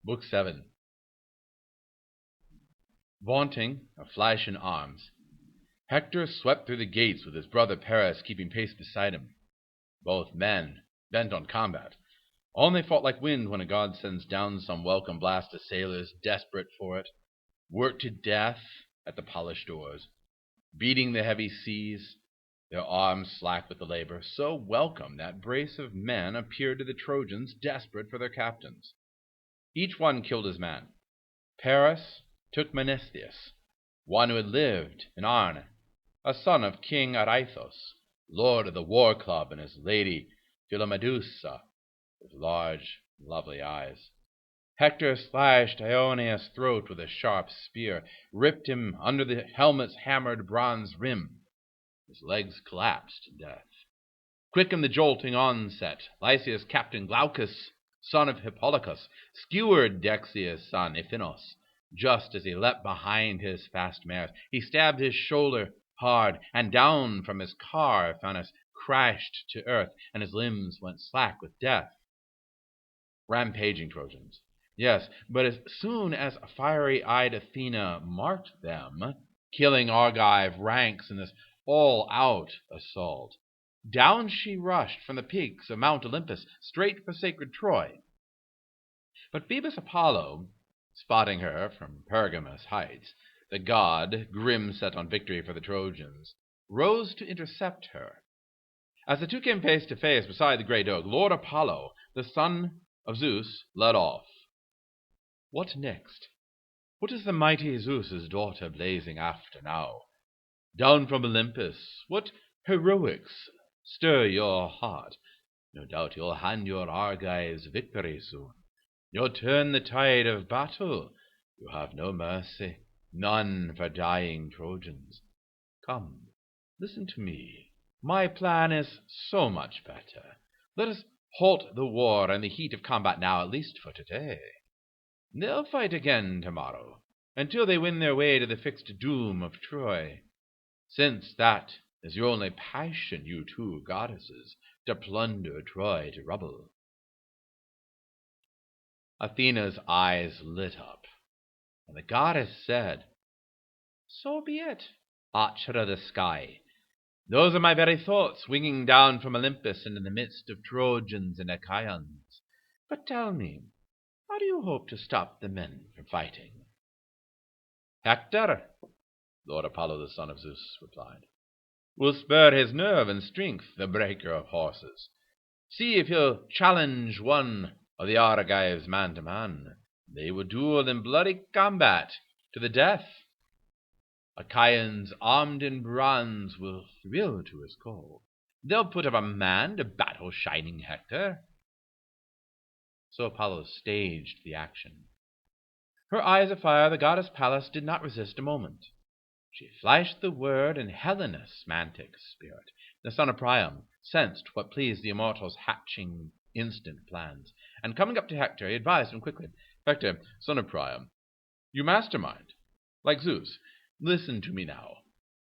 Book 7. Vaunting of flash in arms, Hector swept through the gates with his brother Paris keeping pace beside him. Both men, bent on combat, only fought like wind when a god sends down some welcome blast to sailors desperate for it, worked to death at the polished oars, beating the heavy seas, their arms slack with the labor, so welcome that brace of men appeared to the Trojans desperate for their captains. Each one killed his man. Paris took Menestheus, one who had lived in Arne, a son of King Areithos, lord of the war club, and his lady Philomedusa, with large, lovely eyes. Hector slashed Ioneus' throat with a sharp spear, ripped him under the helmet's hammered bronze rim. His legs collapsed in death. Quick in the jolting onset, Lycia's captain Glaucus, son of Hippolochus, skewered Dexia's son Iphinos. Just as he leapt behind his fast mares, he stabbed his shoulder hard, and down from his car Iphinos crashed to earth, and his limbs went slack with death. Rampaging Trojans. Yes, but as soon as fiery-eyed Athena marked them, killing Argive ranks in this all-out assault, down she rushed from the peaks of Mount Olympus, straight for sacred Troy. But Phoebus Apollo, spotting her from Pergamus heights, the god, grim set on victory for the Trojans, rose to intercept her. As the two came face to face beside the great oak, Lord Apollo, the son of Zeus, led off. What next? What is the mighty Zeus's daughter blazing after now? Down from Olympus, what heroics stir your heart? No doubt you'll hand your Argives victory soon. You'll turn the tide of battle. You have no mercy, none for dying Trojans. Come, listen to me. My plan is so much better. Let us halt the war and the heat of combat now, at least for today. They'll fight again tomorrow, until they win their way to the fixed doom of Troy. Since that is your only passion, you two goddesses, to plunder Troy to rubble. Athena's eyes lit up, and the goddess said, So be it, Archer of the sky. Those are my very thoughts, winging down from Olympus into the midst of Trojans and Achaeans. But tell me, how do you hope to stop the men from fighting? Hector, Lord Apollo the son of Zeus replied, will spur his nerve and strength, the breaker of horses. See if he'll challenge one of the Argives man to man. They will duel in bloody combat to the death. Achaeans armed in bronze will thrill to his call. They'll put up a man to battle shining Hector. So Apollo staged the action. Her eyes afire, the goddess Pallas did not resist a moment. She flashed the word, and Helenus, mantic spirit, the son of Priam, sensed what pleased the immortals' hatching instant plans, and coming up to Hector, he advised him quickly, Hector, son of Priam, you mastermind, like Zeus. Listen to me now.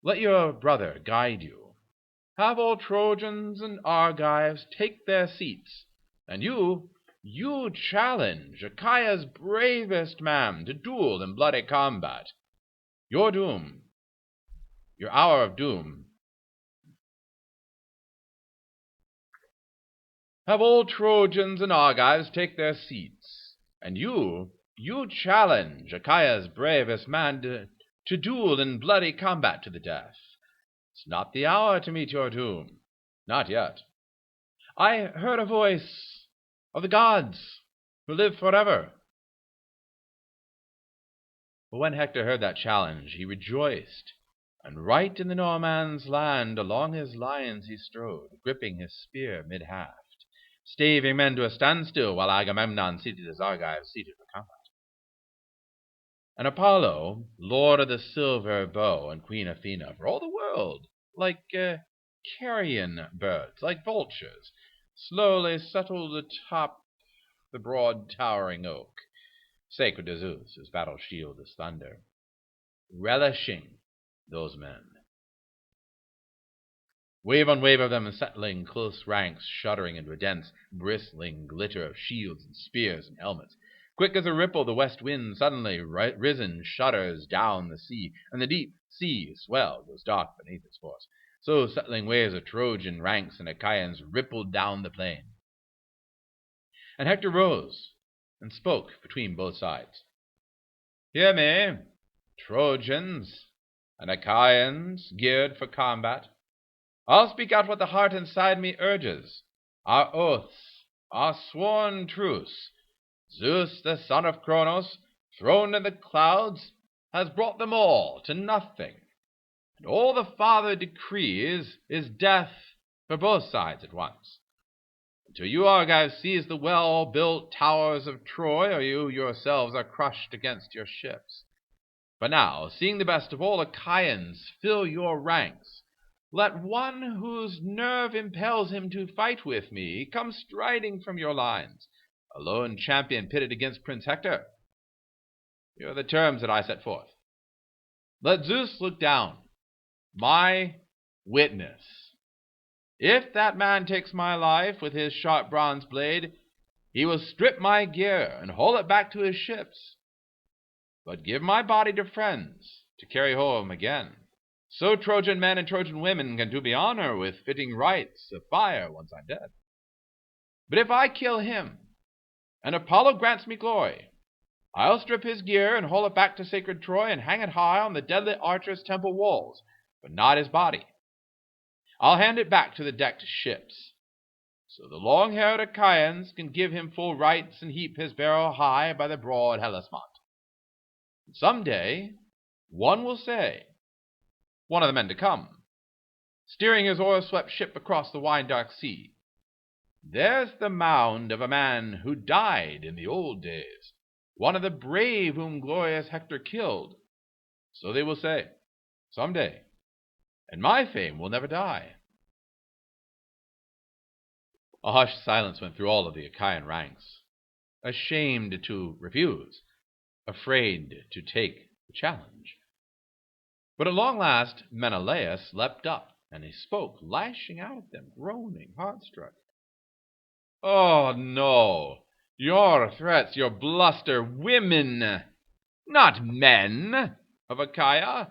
Let your brother guide you. Have all Trojans and Argives take their seats, and you challenge Achaea's bravest man to duel in bloody combat. Your doom, your hour of doom. Have all Trojans and Argives take their seats, and you challenge Achaea's bravest man to duel in bloody combat to the death. It's not the hour to meet your doom. Not yet. I heard a voice of the gods who live forever. But when Hector heard that challenge, he rejoiced, and right in the Norman's land along his lines he strode, gripping his spear mid-haft, staving men to a standstill while Agamemnon seated his Argives seated for combat. And Apollo, lord of the silver bow, and Queen Athena, for all the world, like carrion birds, like vultures, slowly settled atop the broad towering oak, sacred to Zeus, his battle shield is thunder, relishing those men. Wave on wave of them settling close ranks, shuddering into a dense, bristling glitter of shields and spears and helmets. Quick as a ripple, the west wind suddenly risen shudders down the sea, and the deep sea swell goes dark beneath its force. So settling waves of Trojan ranks and Achaeans rippled down the plain. And Hector rose and spoke between both sides. Hear me, Trojans and Achaeans geared for combat. I'll speak out what the heart inside me urges. Our oaths, our sworn truce. Zeus, the son of Cronos, throned in the clouds, has brought them all to nothing. And all the Father decrees is death for both sides at once. Until you Argives seize the well-built towers of Troy, or you yourselves are crushed against your ships. But now, seeing the best of all Achaeans fill your ranks, let one whose nerve impels him to fight with me come striding from your lines, a lone champion pitted against Prince Hector. Here are the terms that I set forth. Let Zeus look down, my witness. If that man takes my life with his sharp bronze blade, he will strip my gear and haul it back to his ships. But give my body to friends to carry home again. So Trojan men and Trojan women can do me honor with fitting rites of fire once I'm dead. But if I kill him, and Apollo grants me glory, I'll strip his gear and haul it back to sacred Troy and hang it high on the deadly archer's temple walls, but not his body. I'll hand it back to the decked ships, so the long-haired Achaeans can give him full rites and heap his barrow high by the broad Hellespont. And some day, one will say, one of the men to come, steering his oil-swept ship across the wine-dark sea, there's the mound of a man who died in the old days, one of the brave whom glorious Hector killed. So they will say, some day, and my fame will never die. A hushed silence went through all of the Achaean ranks, ashamed to refuse, afraid to take the challenge. But at long last Menelaus leapt up, and he spoke, lashing out at them, groaning, heart-struck. Oh, no, your threats, your bluster, women, not men of Achaia.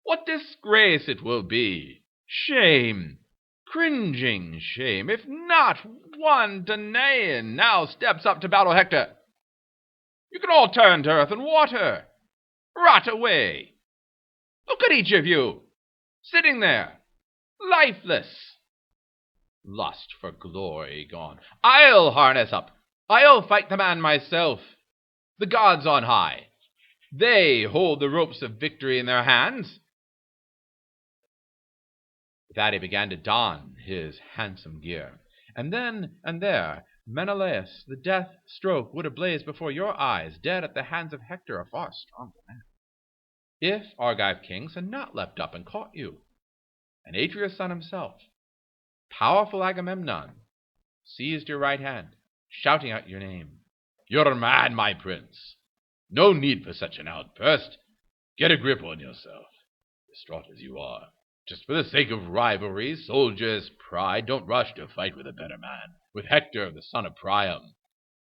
What disgrace it will be! Shame, cringing shame, if not one Danaan now steps up to battle Hector. You can all turn to earth and water. Rot away. Look at each of you, sitting there, lifeless. Lust for glory gone. I'll harness up. I'll fight the man myself. The gods on high, they hold the ropes of victory in their hands. With that he began to don his handsome gear. And then and there, Menelaus, the death stroke would have blazed before your eyes, dead at the hands of Hector, a far stronger man, if Argive kings had not leapt up and caught you, and Atreus' son himself, powerful Agamemnon, seized your right hand, shouting out your name. You're mad, my prince. No need for such an outburst. Get a grip on yourself, distraught as you are. Just for the sake of rivalry, soldiers' pride, don't rush to fight with a better man, with Hector, the son of Priam.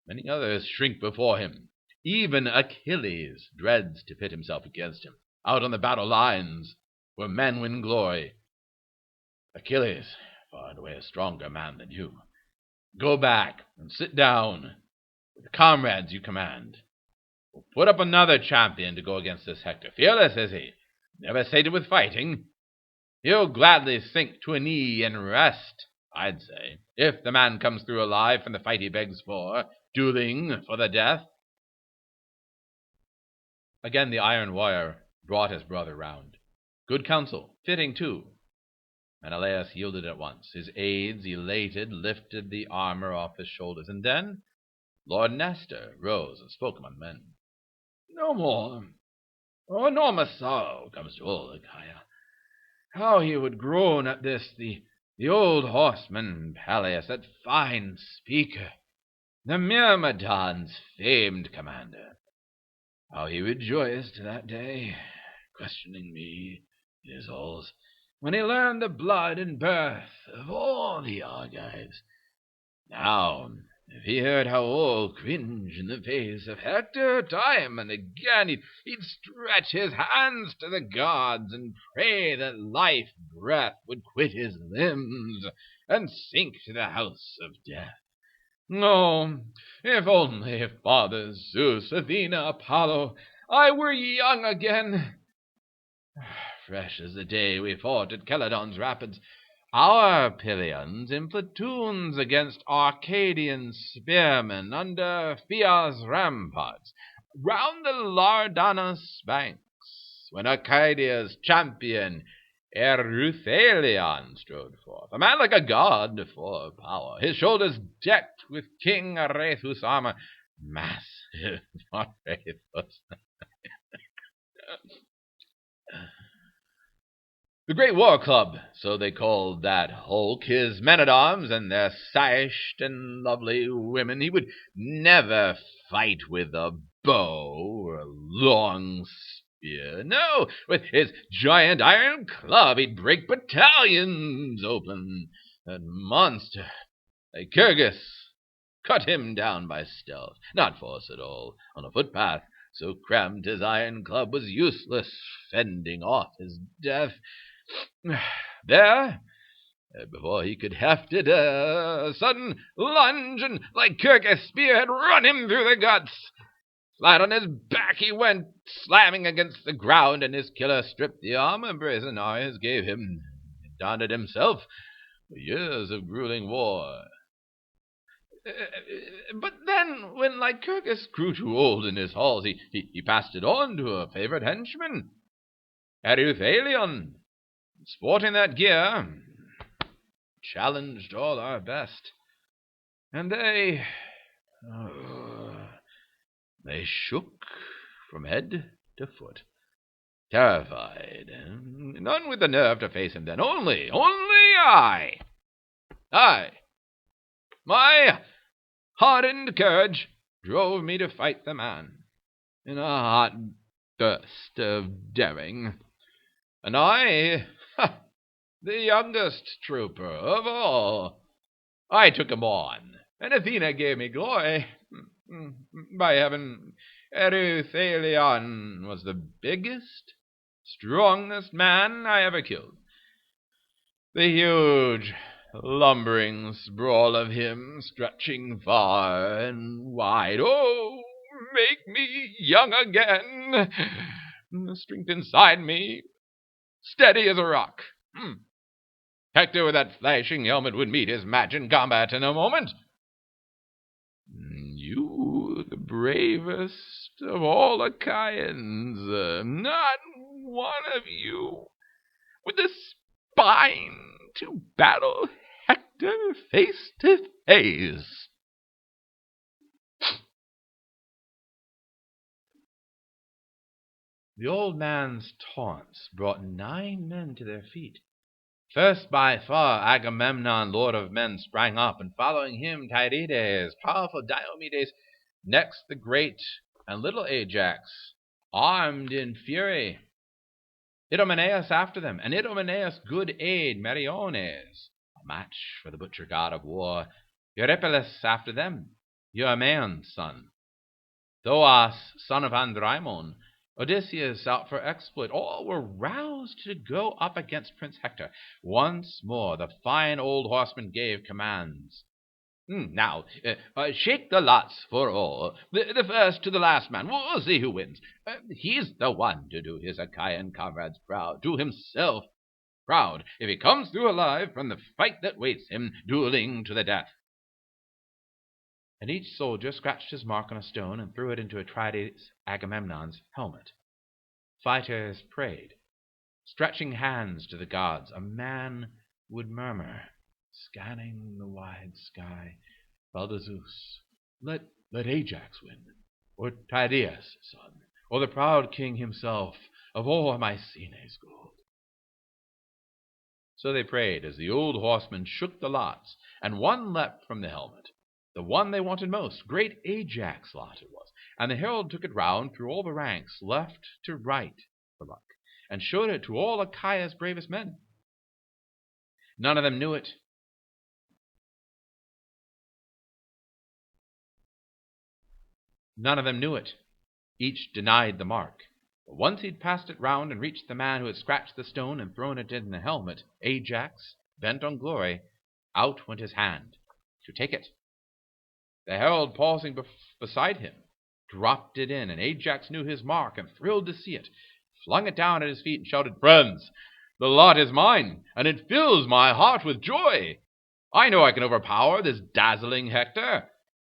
Many others shrink before him. Even Achilles dreads to pit himself against him, out on the battle lines, where men win glory. Achilles, far and away a stronger man than you. Go back and sit down with the comrades you command. We'll put up another champion to go against this Hector. Fearless is he, never sated with fighting. He'll gladly sink to a knee and rest, I'd say, if the man comes through alive from the fight he begs for, dueling for the death. Again the iron warrior brought his brother round. Good counsel, fitting too. Menelaus yielded at once. His aides, elated, lifted the armor off his shoulders, and then Lord Nestor rose and spoke among men. No more. Oh, enormous sorrow comes to all Achaia. How he would groan at this, the old horseman Peleus, that fine speaker, the Myrmidons' famed commander. How he rejoiced that day, questioning me, his halls, when he learned the blood and birth of all the Argives. Now, If he heard how all cringe in the face of Hector time and again, he'd stretch his hands to the gods and pray that life breath would quit his limbs and sink to the house of death. Oh, if only, Father Zeus, Athena, Apollo, I were young again! Fresh as the day we fought at Celadon's rapids, our Pylians in platoons against Arcadian spearmen under Phia's ramparts, round the Lardanus banks, when Arcadia's champion Ereuthalion strode forth, a man like a god for power, his shoulders decked with King Arethus' armor, massive Arethus. The Great War Club, so they called that hulk, his men-at-arms and their sashed and lovely women. He would never fight with a bow or a long spear. No, with his giant iron club he'd break battalions open. That monster, Lycurgus, cut him down by stealth, not force at all, on a footpath. So cramped his iron club was useless, fending off his death. There, before he could heft it, a sudden lunge, and Lycurgus' spear had run him through the guts. Flat on his back he went, slamming against the ground, and his killer stripped the armor brazen Arius gave him, and donned it himself for years of grueling war. But then, when Lycurgus grew too old in his halls, he passed it on to a favorite henchman, Ereuthalion. Sporting that gear, challenged all our best, and they shook from head to foot, terrified, none with the nerve to face him then. Only I, my hardened courage drove me to fight the man in a hot burst of daring, and I, the youngest trooper of all, I took him on, and Athena gave me glory. By heaven, Ereuthalion was the biggest, strongest man I ever killed. The huge, lumbering sprawl of him, stretching far and wide. Oh, make me young again! The strength inside me, steady as a rock. Hector with that flashing helmet would meet his match in combat in a moment. You, the bravest of all Achaeans, not one of you with the spine to battle Hector face to face. The old man's taunts brought 9 men to their feet. First by far Agamemnon, lord of men, sprang up, and following him Tyrides, powerful Diomedes, next the great and little Ajax, armed in fury. Idomeneus after them, and Idomeneus' good aid Meriones, a match for the butcher god of war. Eurypylus after them, Euaemon's son. Thoas, son of Andrymon, Odysseus out for exploit, all were roused to go up against Prince Hector. Once more the fine old horseman gave commands. Now, shake the lots for all, the first to the last man. We'll see who wins. He's the one to do his Achaean comrades proud, to himself proud, if he comes through alive from the fight that waits him, dueling to the death. And each soldier scratched his mark on a stone and threw it into Atrides Agamemnon's helmet. Fighters prayed, stretching hands to the gods. A man would murmur, scanning the wide sky, Father Zeus, let Ajax win, or Tydeus' son, or the proud king himself of all Mycenae's gold. So they prayed as the old horseman shook the lots, and one leapt from the helmet. The one they wanted most, great Ajax' lot it was, and the herald took it round through all the ranks, left to right for luck, and showed it to all Achaea's bravest men. None of them knew it, None of them knew it. Each denied the mark. But once he'd passed it round and reached the man who had scratched the stone and thrown it in the helmet, Ajax, bent on glory, out went his hand to take it. The herald, pausing beside him, dropped it in, and Ajax knew his mark and thrilled to see it, flung it down at his feet and shouted, "Friends, the lot is mine, and it fills my heart with joy. I know I can overpower this dazzling Hector.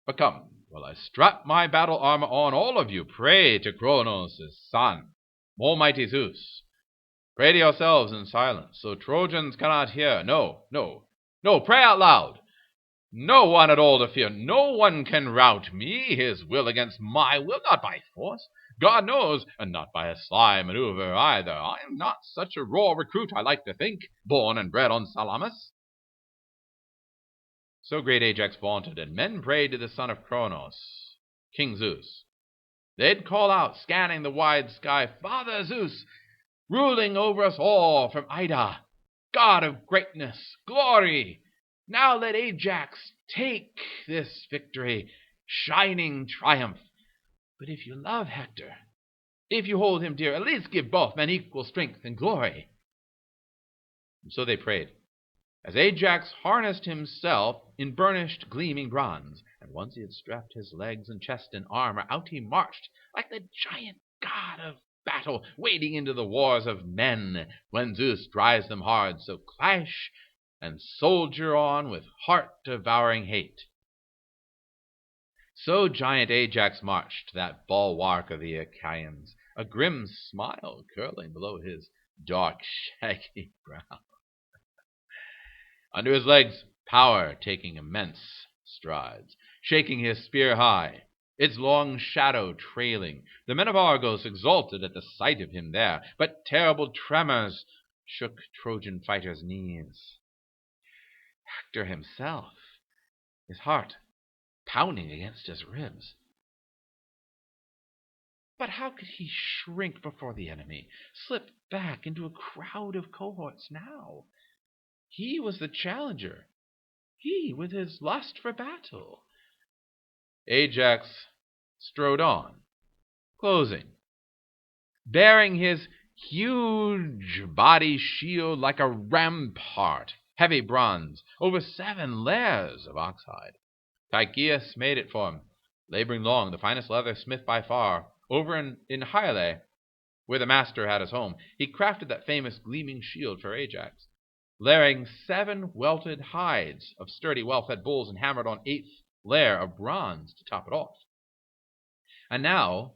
But come, while I strap my battle armor on, all of you, pray to Cronos' son, almighty Zeus. Pray to yourselves in silence, so Trojans cannot hear. No, pray out loud. No one at all to fear. No one can rout me, his will against my will, not by force, God knows, and not by a sly maneuver either. I am not such a raw recruit, I like to think, born and bred on Salamis." So great Ajax vaunted, and men prayed to the son of Cronos, King Zeus. They'd call out, scanning the wide sky, "Father Zeus, ruling over us all from Ida, God of greatness, glory, now let Ajax take this victory, shining triumph. But if you love Hector, if you hold him dear, at least give both men equal strength and glory." And so they prayed, as Ajax harnessed himself in burnished, gleaming bronze, and once he had strapped his legs and chest in armor, out he marched like the giant god of battle, wading into the wars of men when Zeus drives them hard. So clash and soldier on with heart-devouring hate. So giant Ajax marched, that bulwark of the Achaeans, a grim smile curling below his dark, shaggy brow. Under his legs, power taking immense strides, shaking his spear high, its long shadow trailing. The men of Argos exulted at the sight of him there, but terrible tremors shook Trojan fighters' knees. Hector himself, his heart pounding against his ribs. But how could he shrink before the enemy, slip back into a crowd of cohorts now? He was the challenger, he with his lust for battle. Ajax strode on, closing, bearing his huge body shield like a rampart, heavy bronze, over 7 layers of oxhide. Tychius made it for him, laboring long, the finest leather smith by far. Over in Hyale, where the master had his home, he crafted that famous gleaming shield for Ajax, layering 7 welted hides of sturdy, well-fed bulls and hammered on 8th layer of bronze to top it off. And now,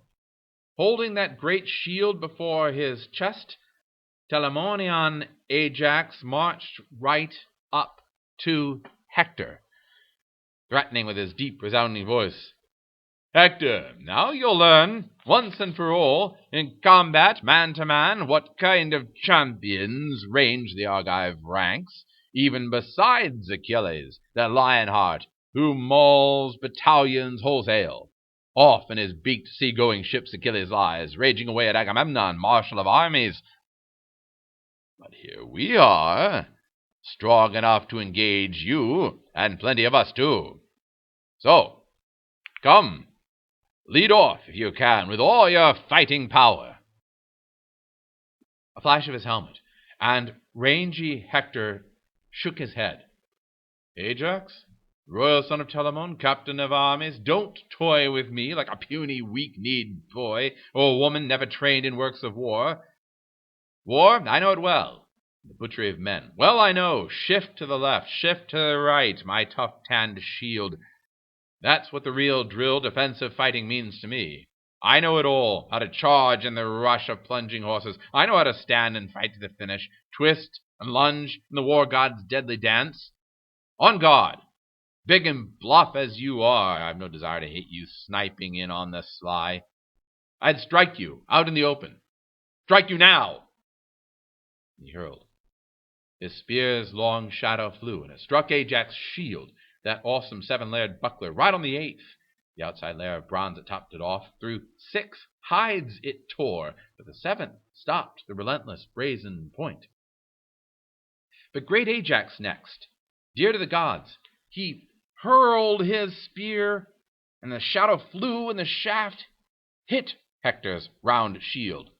holding that great shield before his chest, Telamonian Ajax marched right up to Hector, threatening with his deep, resounding voice, "Hector, now you'll learn, once and for all, in combat, man to man, what kind of champions range the Argive ranks, even besides Achilles, the Lionheart, who mauls battalions wholesale. Off in his beaked sea-going ships Achilles lies, raging away at Agamemnon, marshal of armies. But here we are, strong enough to engage you, and plenty of us too. So, come, lead off, if you can, with all your fighting power." A flash of his helmet, and rangy Hector shook his head. "Ajax, royal son of Telamon, captain of armies, don't toy with me like a puny, weak-kneed boy, or woman never trained in works of war. War, I know it well, the butchery of men. Well I know, shift to the left, shift to the right, my tough-tanned shield. That's what the real drill defensive fighting means to me. I know it all, how to charge in the rush of plunging horses. I know how to stand and fight to the finish, twist and lunge in the war god's deadly dance. On guard! Big and bluff as you are, I've no desire to hit you sniping in on the sly. I'd strike you out in the open. Strike you now!" He hurled. His spear's long shadow flew, and it struck Ajax's shield, that awesome 7-layered buckler, right on the 8th. The outside layer of bronze that topped it off. Through 6 hides it tore, but the 7th stopped the relentless brazen point. But great Ajax next, dear to the gods, he hurled his spear, and the shadow flew, and the shaft hit Hector's round shield,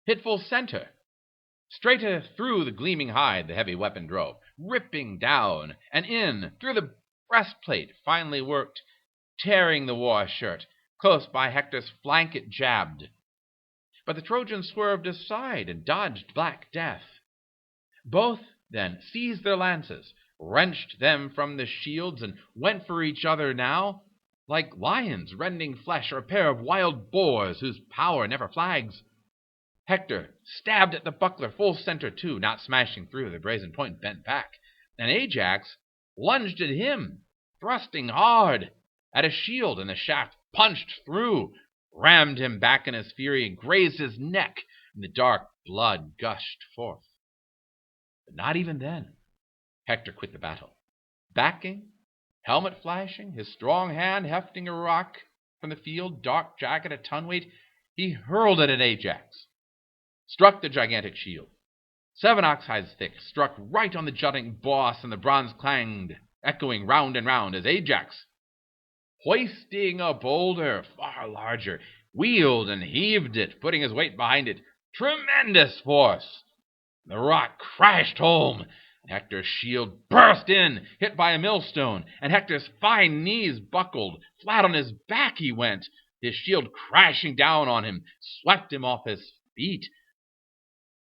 hit full center. Straight through the gleaming hide the heavy weapon drove, ripping down and in through the breastplate finely worked, tearing the war shirt. Close by Hector's flank it jabbed. But the Trojan swerved aside and dodged black death. Both then seized their lances, wrenched them from the shields, and went for each other now, like lions rending flesh, or a pair of wild boars whose power never flags. Hector stabbed at the buckler full center too, not smashing through, the brazen point bent back. And Ajax lunged at him, thrusting hard at his shield, and the shaft punched through, rammed him back in his fury, and grazed his neck, and the dark blood gushed forth. But not even then Hector quit the battle. Backing, helmet flashing, his strong hand hefting a rock from the field, dark jacket a ton weight, he hurled it at Ajax. Struck the gigantic shield. 7 ox hides thick, struck right on the jutting boss, and the bronze clanged, echoing round and round, as Ajax, hoisting a boulder far larger, wheeled and heaved it, putting his weight behind it. Tremendous force! The rock crashed home, and Hector's shield burst in, hit by a millstone, and Hector's fine knees buckled. Flat on his back he went, his shield crashing down on him, swept him off his feet.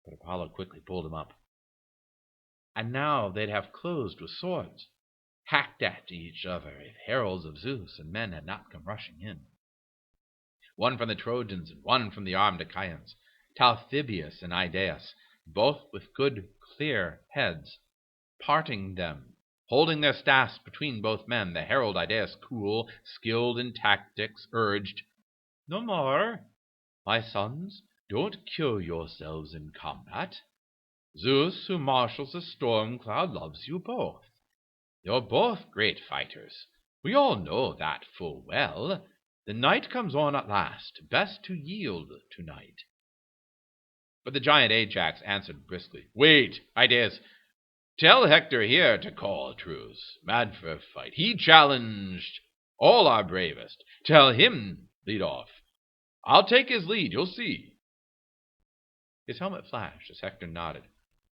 But Apollo quickly pulled him up. And now they'd have closed with swords, hacked at each other, if heralds of Zeus and men had not come rushing in. One from the Trojans and one from the armed Achaeans, Talthybius and Idaeus, both with good clear heads, parting them, holding their staffs between both men. The herald Idaeus, cool, skilled in tactics, urged, "No more, my sons. Don't kill yourselves in combat. Zeus, who marshals the storm cloud, loves you both. You're both great fighters. We all know that full well. The night comes on at last. Best to yield tonight." But the giant Ajax answered briskly, "Wait, Idaeus. Tell Hector here to call a truce. Mad for a fight. He challenged all our bravest. Tell him lead off. I'll take his lead, you'll see." His helmet flashed as Hector nodded.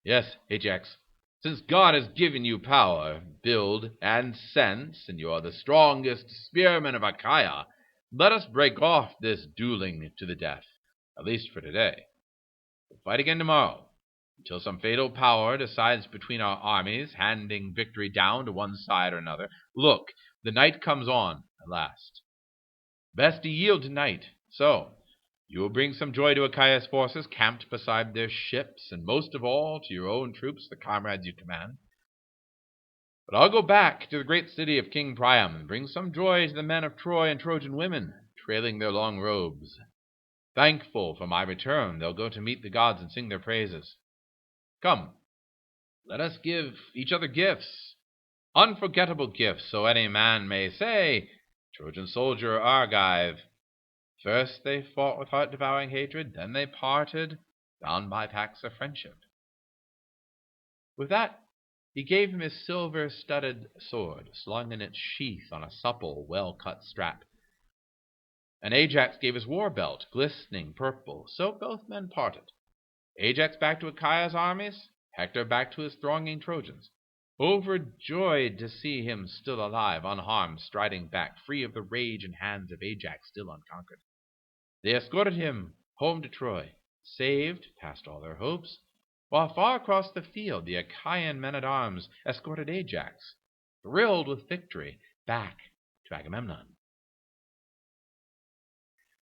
"Yes, Ajax, since God has given you power, build, and sense, and you are the strongest spearman of Achaia, let us break off this dueling to the death, at least for today. We'll fight again tomorrow, until some fatal power decides between our armies, handing victory down to one side or another. Look, the night comes on at last. Best to yield tonight. So, you will bring some joy to Achaea's forces camped beside their ships, and most of all to your own troops, the comrades you command. But I'll go back to the great city of King Priam and bring some joy to the men of Troy and Trojan women, trailing their long robes. Thankful for my return, they'll go to meet the gods and sing their praises. Come, let us give each other gifts, unforgettable gifts, so any man may say, Trojan soldier or Argive. First they fought with heart-devouring hatred, then they parted, bound by pacts of friendship." With that, he gave him his silver-studded sword, slung in its sheath on a supple, well-cut strap. And Ajax gave his war belt, glistening purple. So both men parted. Ajax back to Achaea's armies, Hector back to his thronging Trojans, overjoyed to see him still alive, unharmed, striding back, free of the rage and hands of Ajax still unconquered. They escorted him home to Troy, saved, past all their hopes, while far across the field the Achaean men-at-arms escorted Ajax, thrilled with victory, back to Agamemnon.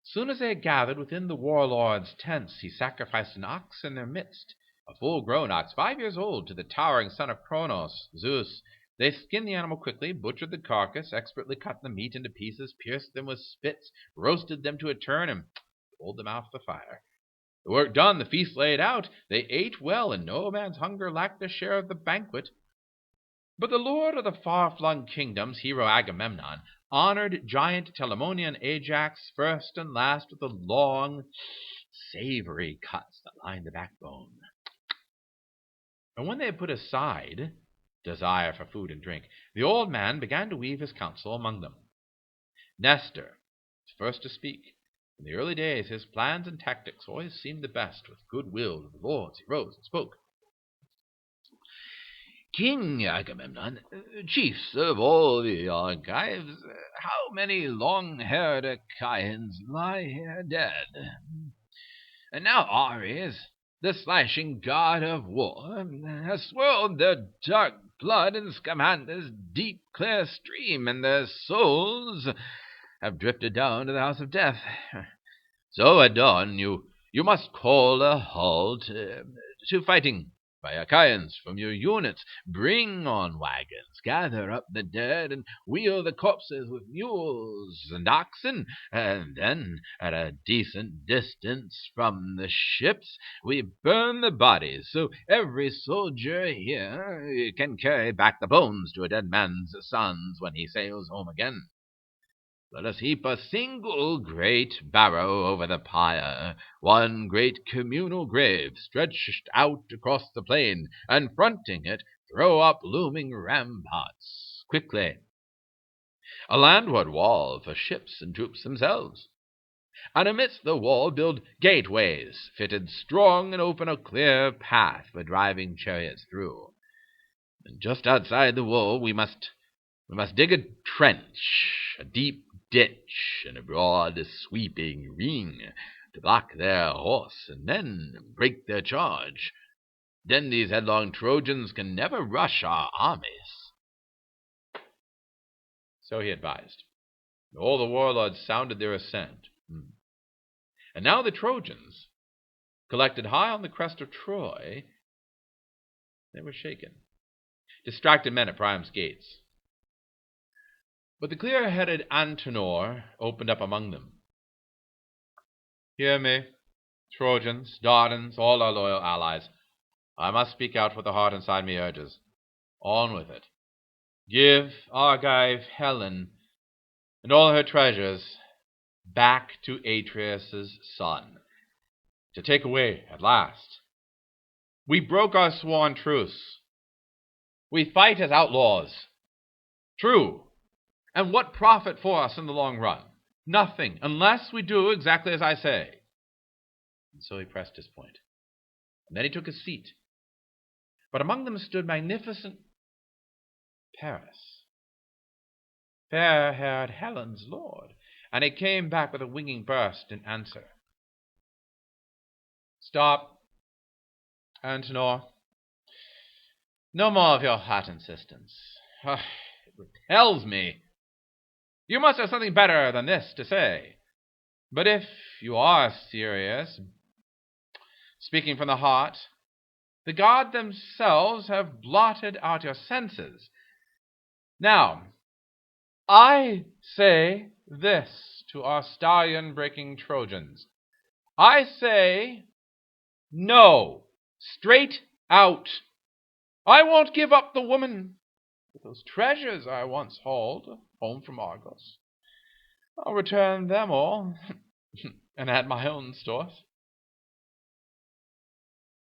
Soon as they had gathered within the warlord's tents, he sacrificed an ox in their midst, a full-grown ox, 5 years old, to the towering son of Cronos, Zeus. They skinned the animal quickly, butchered the carcass, expertly cut the meat into pieces, pierced them with spits, roasted them to a turn, and pulled them off the fire. The work done, the feast laid out, they ate well, and no man's hunger lacked a share of the banquet. But the lord of the far-flung kingdoms, hero Agamemnon, honored giant Telamonian Ajax first and last with the long, savory cuts that lined the backbone. And when they had put aside desire for food and drink, the old man began to weave his counsel among them. Nestor was first to speak. In the early days, his plans and tactics always seemed the best. With good will to the lords, he rose and spoke. King Agamemnon, chiefs of all the Argives, how many long-haired Achaeans lie here dead? And now Ares, the slashing god of war, has swirled their dark blood in Scamander's deep, clear stream, and their souls have drifted down to the house of death. So at dawn you must call a halt to fighting by Achaeans from your units. Bring on wagons, gather up the dead, and wheel the corpses with mules and oxen, and then, at a decent distance from the ships, we burn the bodies, so every soldier here can carry back the bones to a dead man's sons when he sails home again. Let us heap a single great barrow over the pyre, one great communal grave stretched out across the plain, and fronting it throw up looming ramparts. Quickly, a landward wall for ships and troops themselves, and amidst the wall build gateways fitted strong and open a clear path for driving chariots through. And just outside the wall we must dig a trench, a deep ditch, and a broad sweeping ring to block their horse and then break their charge. Then these headlong Trojans can never rush our armies. So he advised. All the warlords sounded their assent. And now the Trojans, collected high on the crest of Troy, they were shaken. Distracted men at Priam's gates. But the clear-headed Antenor opened up among them. Hear me, Trojans, Dardans, all our loyal allies. I must speak out what the heart inside me urges. On with it. Give Argive Helen and all her treasures back to Atreus' son, to take away at last. We broke our sworn truce. We fight as outlaws. True. And what profit for us in the long run? Nothing, unless we do exactly as I say. And so he pressed his point. And then he took his seat. But among them stood magnificent Paris, fair-haired Helen's lord, and he came back with a winging burst in answer. Stop, Antenor. No more of your hot insistence. It repels me. You must have something better than this to say. But if you are serious, speaking from the heart, the gods themselves have blotted out your senses. Now, I say this to our stallion-breaking Trojans. I say no, straight out. I won't give up the woman with those treasures I once hauled home from Argos. I'll return them all, and add my own stores.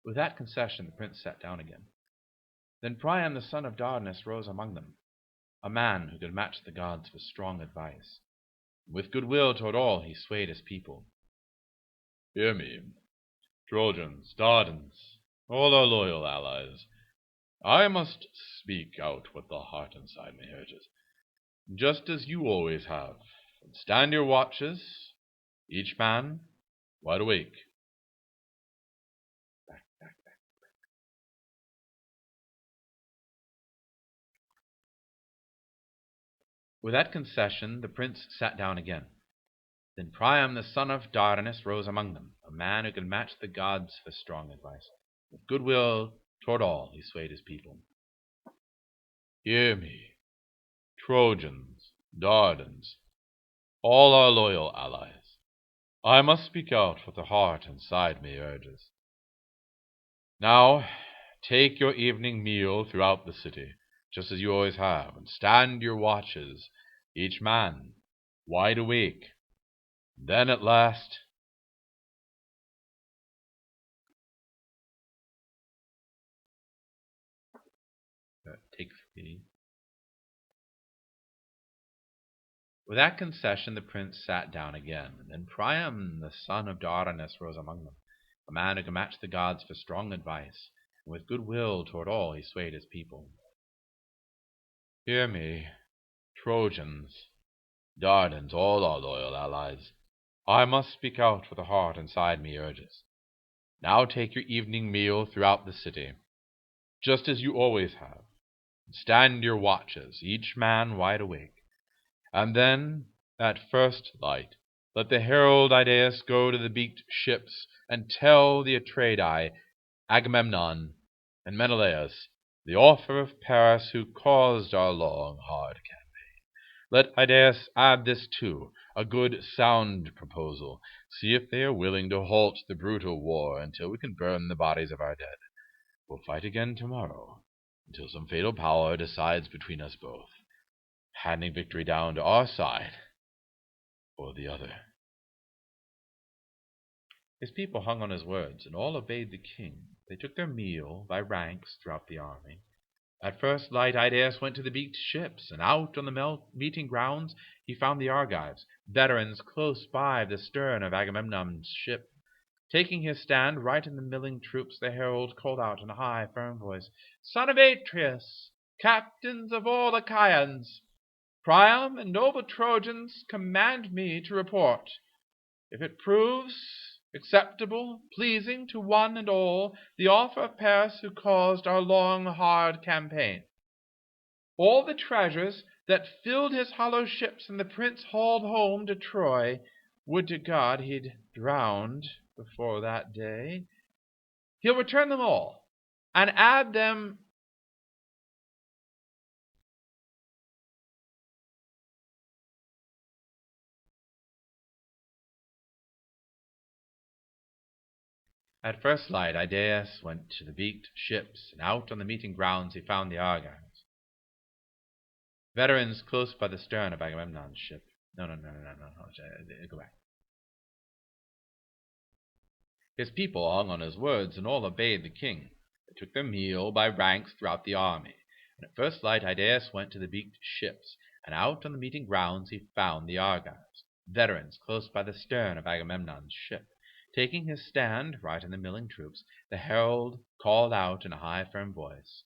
With that concession, the prince sat down again. Then Priam, the son of Dardanus, rose among them, a man who could match the gods for strong advice. With goodwill toward all, he swayed his people. Hear me, Trojans, Dardans, all our loyal allies. I must speak out what the heart inside me urges, just as you always have. And stand your watches, each man wide awake. Back. With that concession, the prince sat down again. Then Priam, the son of Dardanus, rose among them, a man who could match the gods for strong advice. With goodwill toward all, he swayed his people. Hear me, Trojans, Dardans, all our loyal allies. I must speak out what the heart inside me urges. Now, take your evening meal throughout the city, just as you always have, and stand your watches, each man wide awake. Then at last, take 3. With that concession the prince sat down again, and then Priam, the son of Dardanus, rose among them, a man who could match the gods for strong advice, and with good will toward all he swayed his people. Hear me, Trojans, Dardans, all our loyal allies. I must speak out what the heart inside me urges. Now take your evening meal throughout the city, just as you always have. Stand your watches, each man wide awake. And then, at first light, let the herald Idaeus go to the beaked ships and tell the Atreidai, Agamemnon, and Menelaus, the author of Paris, who caused our long, hard campaign. Let Idaeus add this too, a good, sound proposal. See if they are willing to halt the brutal war until we can burn the bodies of our dead. We'll fight again tomorrow, until some fatal power decides between us both, handing victory down to our side or the other. His people hung on his words, and all obeyed the king. They took their meal by ranks throughout the army. At first light Idaeus went to the beaked ships, and out on the meeting grounds he found the Argives, veterans close by the stern of Agamemnon's ship. Taking his stand right in the milling troops, the herald called out in a high, firm voice, "Son of Atreus, captains of all Achaeans, Priam and noble Trojans command me to report. If it proves acceptable, pleasing to one and all, the offer of Paris who caused our long, hard campaign. All the treasures that filled his hollow ships and the prince hauled home to Troy, would to God he'd drowned before that day. He'll return them all, and add them At first light Idaeus went to the beaked ships, and out on the meeting grounds he found the Argives, veterans close by the stern of Agamemnon's ship. No. Go back. His people hung on his words, and all obeyed the king. They took their meal by ranks throughout the army. And at first light Idaeus went to the beaked ships, and out on the meeting grounds he found the Argives, veterans close by the stern of Agamemnon's ship. Taking his stand right in the milling troops, the herald called out in a high, firm voice,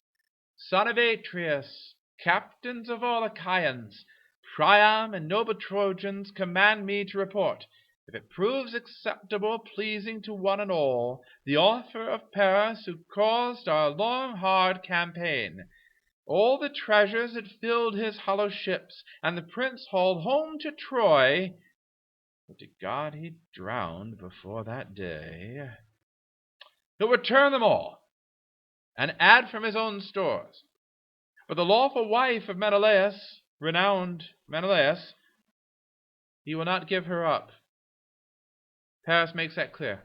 "Son of Atreus, captains of all Achaeans, Priam and noble Trojans command me to report. If it proves acceptable, pleasing to one and all, the author of Paris who caused our long, hard campaign, all the treasures that filled his hollow ships, and the prince hauled home to Troy, would to God he'd drowned before that day. He'll return them all, and add from his own stores. But the lawful wife of Menelaus, renowned Menelaus, he will not give her up. Paris makes that clear,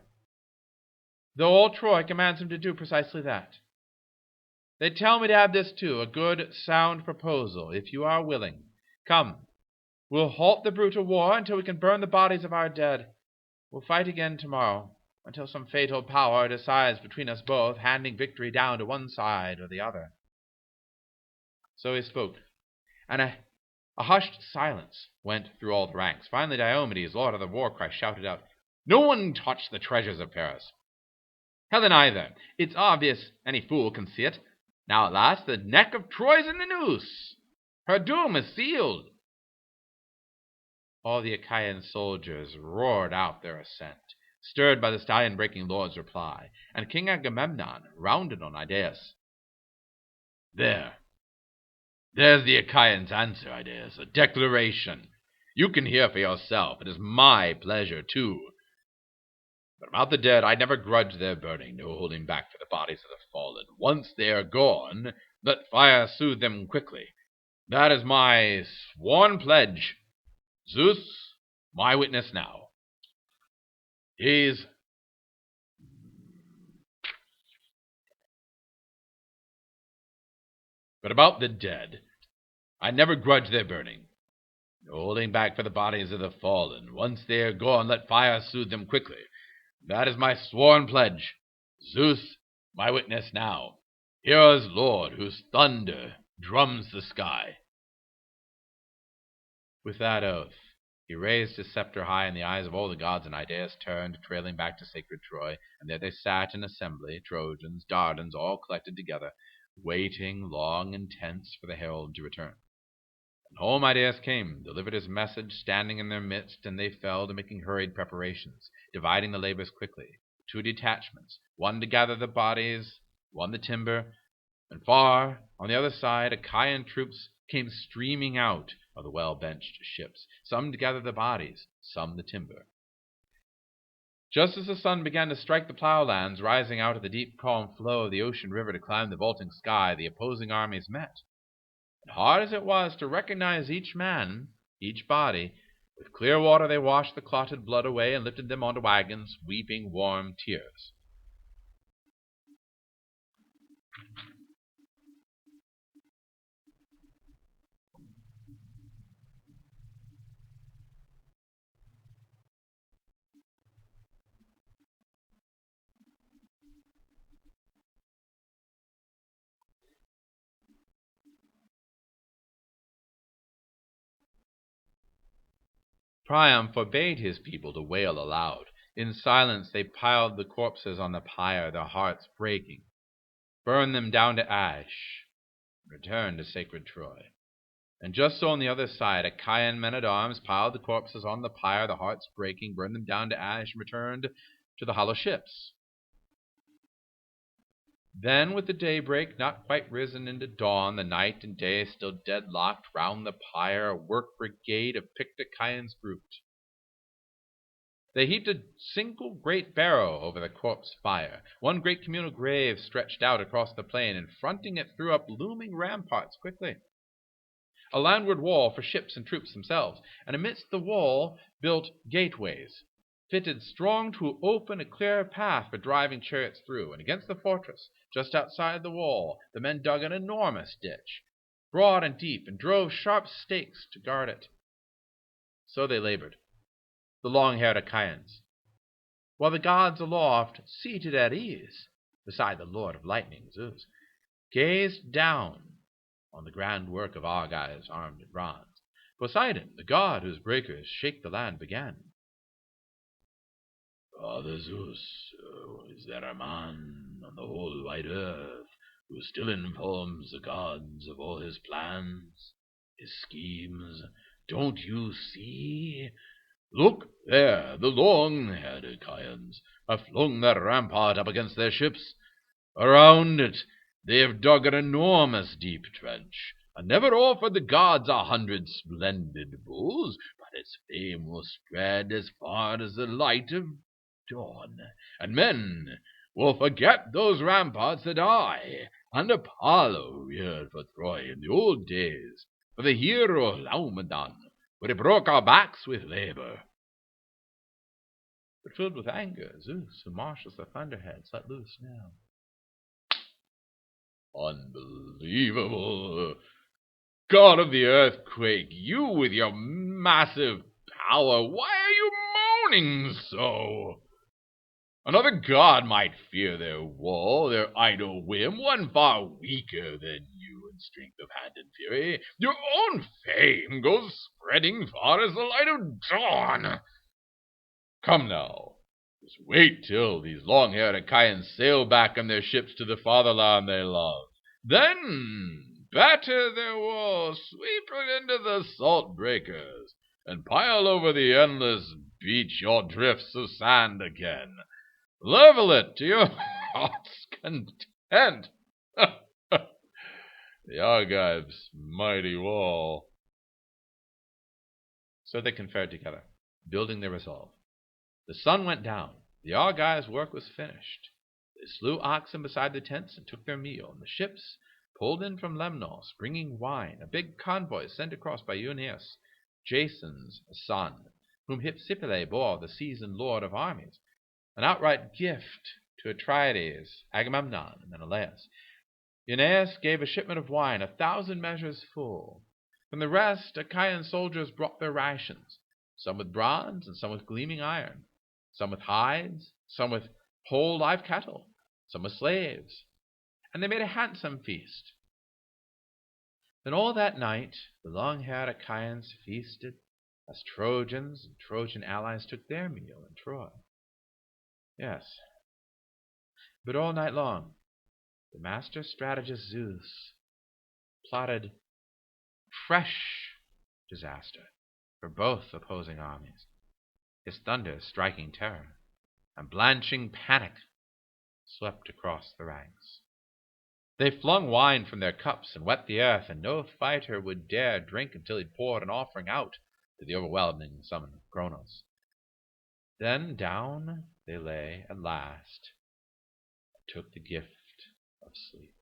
though all Troy commands him to do precisely that. They tell me to add this too, a good, sound proposal, if you are willing. Come, we'll halt the brutal war until we can burn the bodies of our dead. We'll fight again tomorrow, until some fatal power decides between us both, handing victory down to one side or the other." So he spoke, and a hushed silence went through all the ranks. Finally Diomedes, lord of the war cry, shouted out, "No one touched the treasures of Paris. Helen either. It's obvious any fool can see it. Now at last the neck of Troy's in the noose. Her doom is sealed." All the Achaean soldiers roared out their assent, stirred by the stallion-breaking lord's reply, and King Agamemnon rounded on Idaeus. There's the Achaeans' answer, Idaeus, a declaration. You can hear for yourself. It is my pleasure, too. But about the dead, I never grudge their burning, no holding back for the bodies of the fallen. Once they are gone, let fire soothe them quickly. That is my sworn pledge. Zeus, my witness now. But about the dead, I never grudge their burning, no holding back for the bodies of the fallen. Once they are gone, let fire soothe them quickly. That is my sworn pledge. Zeus, my witness now. Heroes' lord, whose thunder drums the sky. With that oath, he raised his scepter high in the eyes of all the gods, and Idaeus turned, trailing back to sacred Troy. And there they sat in assembly, Trojans, Dardans, all collected together, waiting long and tense for the herald to return. And home Idaeus came, delivered his message, standing in their midst, and they fell to making hurried preparations, dividing the labors quickly. 2 detachments, one to gather the bodies, one the timber, and far on the other side Achaean troops came streaming out of the well-benched ships, some to gather the bodies, some the timber. Just as the sun began to strike the plowlands, rising out of the deep calm flow of the ocean river to climb the vaulting sky, the opposing armies met. And hard as it was to recognize each man, each body, with clear water they washed the clotted blood away and lifted them onto wagons, weeping warm tears. Priam forbade his people to wail aloud. In silence they piled the corpses on the pyre, their hearts breaking, burned them down to ash, returned to sacred Troy. And just so on the other side, Achaean men-at-arms piled the corpses on the pyre, their hearts breaking, burned them down to ash, and returned to the hollow ships. Then, with the daybreak not quite risen into dawn, the night and day still deadlocked round the pyre, a work brigade of picked Achaeans grouped. They heaped a single great barrow over the corpse fire. One great communal grave stretched out across the plain, and fronting it threw up looming ramparts quickly. A landward wall for ships and troops themselves, and amidst the wall built gateways, fitted strong to open a clear path for driving chariots through. And against the fortress, just outside the wall, the men dug an enormous ditch, broad and deep, and drove sharp stakes to guard it. So they labored, the long-haired Achaeans, while the gods aloft, seated at ease beside the Lord of Lightning, Zeus, gazed down on the grand work of Argives armed in bronze. Poseidon, the god whose breakers shake the land, began. Father Zeus, is there a man on the whole wide earth who still informs the gods of all his plans, his schemes? Don't you see? Look there, the long-haired Achaeans have flung their rampart up against their ships. Around it they have dug an enormous deep trench, and never offered the gods 100 splendid bulls, but its fame will spread as far as the light of dawn, and men will forget those ramparts that I and Apollo reared for Troy in the old days, for the hero Laomedon, where he broke our backs with labor. But filled with anger, Zeus, who marshals the thunderheads, let loose now. Unbelievable! God of the earthquake, you with your massive power, why are you moaning so? Another god might fear their wall, their idle whim, one far weaker than you in strength of hand and fury. Your own fame goes spreading far as the light of dawn. Come now, just wait till these long-haired Achaeans sail back on their ships to the fatherland they love. Then batter their walls, sweep it into the salt breakers, and pile over the endless beach your drifts of sand again. Level it to your heart's content. The Argives' mighty wall. So they conferred together, building their resolve. The sun went down. The Argives' work was finished. They slew oxen beside the tents and took their meal, and the ships pulled in from Lemnos, bringing wine, a big convoy sent across by Euaeus, Jason's son, whom Hypsipyle bore, the seasoned lord of armies, an outright gift to Atrides, Agamemnon, and Menelaus. Euaeus gave a shipment of wine, 1,000 measures full. From the rest, Achaean soldiers brought their rations, some with bronze and some with gleaming iron, some with hides, some with whole live cattle, some with slaves, and they made a handsome feast. Then all that night the long-haired Achaeans feasted, as Trojans and Trojan allies took their meal in Troy. Yes, but all night long the master strategist Zeus plotted fresh disaster for both opposing armies. His thunder striking terror, and blanching panic swept across the ranks. They flung wine from their cups and wet the earth, and no fighter would dare drink until he'd poured an offering out to the overwhelming summon of Kronos. Then down they lay at last, and took the gift of sleep.